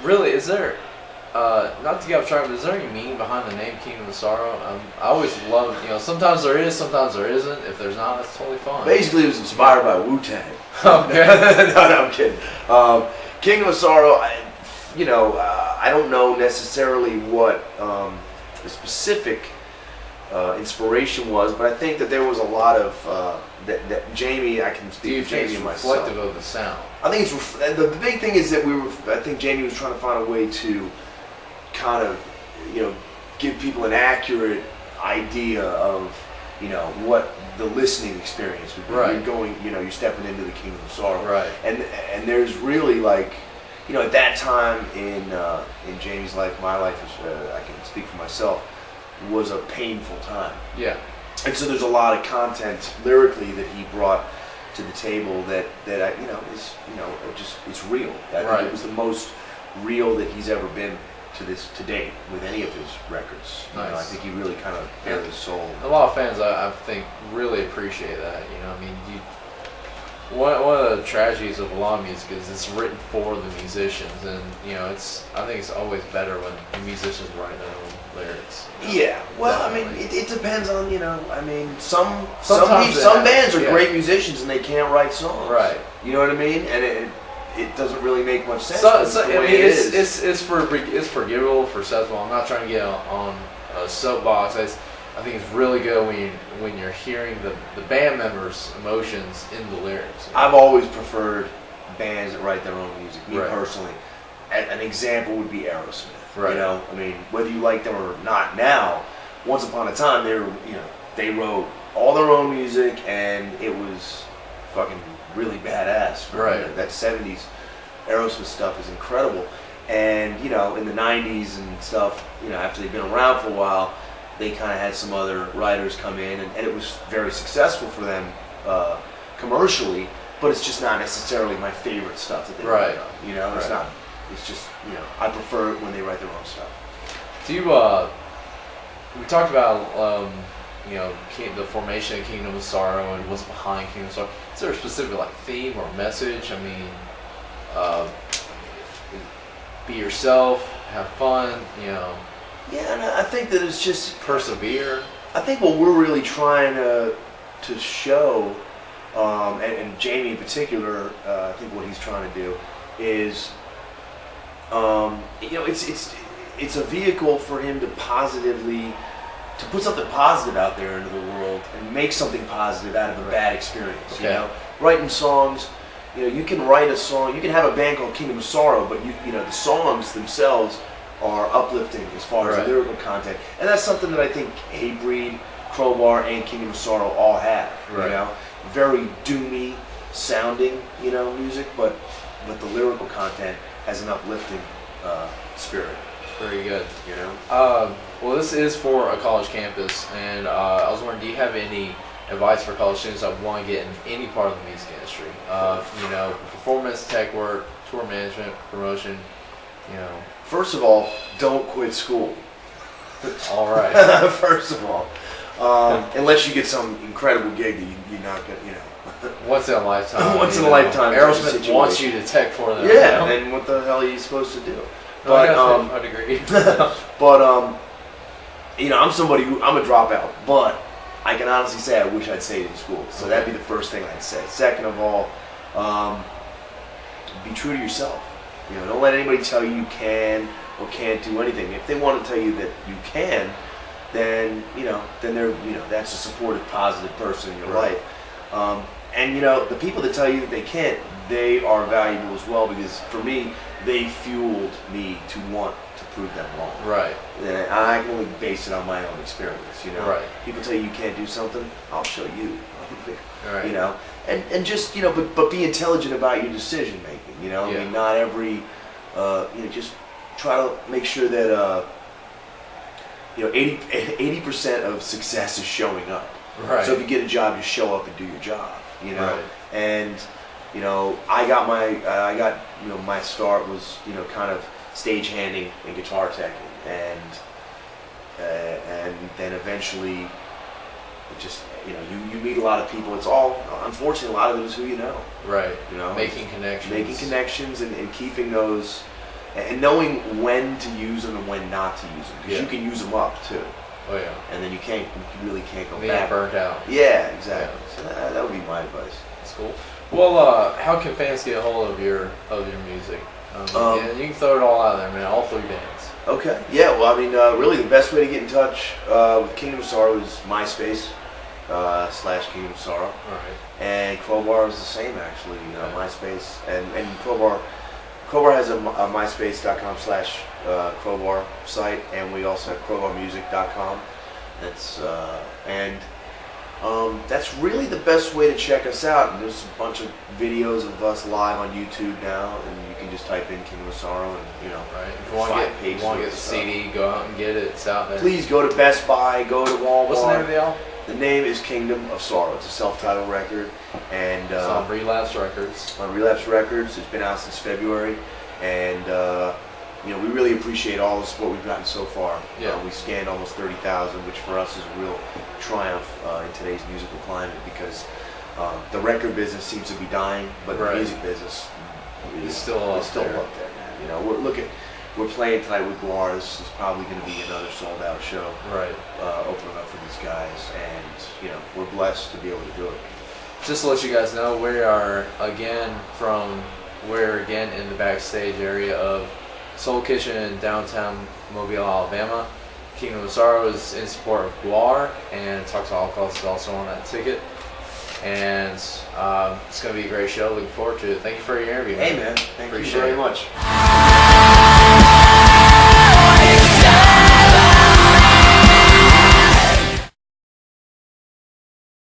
Really, is there? Not to get off track, but is there any meaning behind the name Kingdom of Sorrow? I always love, sometimes there is, sometimes there isn't. If there's not, that's totally fine. Basically, it was inspired by Wu-Tang. Okay. No, I'm kidding. Kingdom of Sorrow, I don't know necessarily what the specific inspiration was, but I think that there was a lot of that Jamie. I can speak for Jamie and myself. Reflective of the sound. I think it's the big thing is that I think Jamie was trying to find a way to kind of, give people an accurate idea of, what the listening experience would be. Right. You're going, you're stepping into the Kingdom of Sorrow. Right. And there's really like, at that time in Jamie's life, my life, I can speak for myself, was a painful time. Yeah. And so there's a lot of content lyrically that he brought to the table that I, is, just, it's real. I think it was the most real that he's ever been to date with any of his records. Nice. I think he really kind of bared his soul. A lot of fans, I think, really appreciate that. One of the tragedies of a lot of music is it's written for the musicians, and I think it's always better when the musicians write their own lyrics. Yeah, well, definitely. it depends on some Sometimes bands are great musicians and they can't write songs. Right. You know what I mean? And it doesn't really make much sense. It's forgivable for acceptable. I'm not trying to get on a soapbox. I think it's really good when you're hearing the band members' emotions in the lyrics. I've always preferred bands that write their own music. Me Right. personally, an example would be Aerosmith. Right. Whether you like them or not now, once upon a time they wrote all their own music and it was fucking really badass. Right. That 70s Aerosmith stuff is incredible. And in the 90s and stuff, after they've been around for a while, they kind of had some other writers come in, and it was very successful for them commercially, but it's just not necessarily my favorite stuff that they write on. It's not. It's just, I prefer it when they write their own stuff. Do you, we talked about, the formation of Kingdom of Sorrow and what's behind Kingdom of Sorrow. Is there a specific, theme or message? Be yourself, have fun, Yeah, and I think that it's just persevere. I think what we're really trying to show, and Jamie in particular, I think what he's trying to do is, it's a vehicle for him to put something positive out there into the world and make something positive out of a bad experience. Okay. Writing songs. You can write a song. You can have a band called Kingdom of Sorrow, but the songs themselves are uplifting as far as the lyrical content, and that's something that I think Hatebreed, Crowbar, and Kingdom of Sorrow all have. Right. Very doomy sounding, music, but the lyrical content has an uplifting spirit. Very good. Well, this is for a college campus, and I was wondering, do you have any advice for college students that want to get in any part of the music industry? Performance, tech work, tour management, promotion. First of all, don't quit school. All right. First of all, unless you get some incredible gig that you're not gonna, Once in a lifetime. Once in a lifetime. Aerosmith wants you to tech for them. Yeah, and what the hell are you supposed to do? No, I'd agree. But I'm a dropout, but I can honestly say I wish I'd stayed in school. So that'd be the first thing I'd say. Second of all, be true to yourself. Don't let anybody tell you can or can't do anything. If they want to tell you that you can, then they're that's a supportive, positive person in your life. And the people that tell you that they can't, they are valuable as well, because for me, they fueled me to want to prove them wrong. Right. And I can only base it on my own experience. Right. People tell you can't do something, I'll show you. Right. And just but be intelligent about your decision making. Not every just try to make sure that 80% of success is showing up. Right. So if you get a job, just show up and do your job. Right. And I got my start was kind of stagehanding and guitar teching, and then eventually it just you know, you meet a lot of people. It's all, unfortunately, a lot of it is who you know. Right. You know, making connections. Making connections and keeping those, and knowing when to use them and when not to use them, because you can use them up too. Oh yeah. And then you really can't go They back. get burnt out. Yeah, exactly. So that would be my advice. That's cool. Well, how can fans get a hold of your music? Yeah, you can throw it all out there, man. All 3 bands. Okay. Yeah. Well, I mean, really, the best way to get in touch with Kingdom of Sorrow is MySpace / Kingdom of Sorrow. All right. And Crowbar is the same, actually. MySpace and Crowbar. Crowbar has a MySpace.com / Crowbar site, and we also have crowbarmusic.com. That's really the best way to check us out. And there's a bunch of videos of us live on YouTube now, and you can just type in Kingdom of Sorrow, and Right. If you want to get the CD, go out and get it. It's out there. Please go to Best Buy, go to Walmart. What's the name of the album? The name is Kingdom of Sorrow. It's a self-titled record, and it's on Relapse Records. On Relapse Records, it's been out since February, and we really appreciate all the support we've gotten so far. Yeah. We scanned almost 30,000, which for us is a real triumph in today's musical climate, because the record business seems to be dying, but the music business is still up there, man. You know, we're playing tonight with Guar. This is probably going to be another sold-out show. Right. Opening up for these guys, and we're blessed to be able to do it. Just to let you guys know, we're again in the backstage area of Soul Kitchen in downtown Mobile, Alabama. Kingdom of Sorrow is in support of Guar, and Talk to Holocaust is also on that ticket. And it's going to be a great show. Looking forward to it. Thank you for your interview. Hey, man. Thank you very much.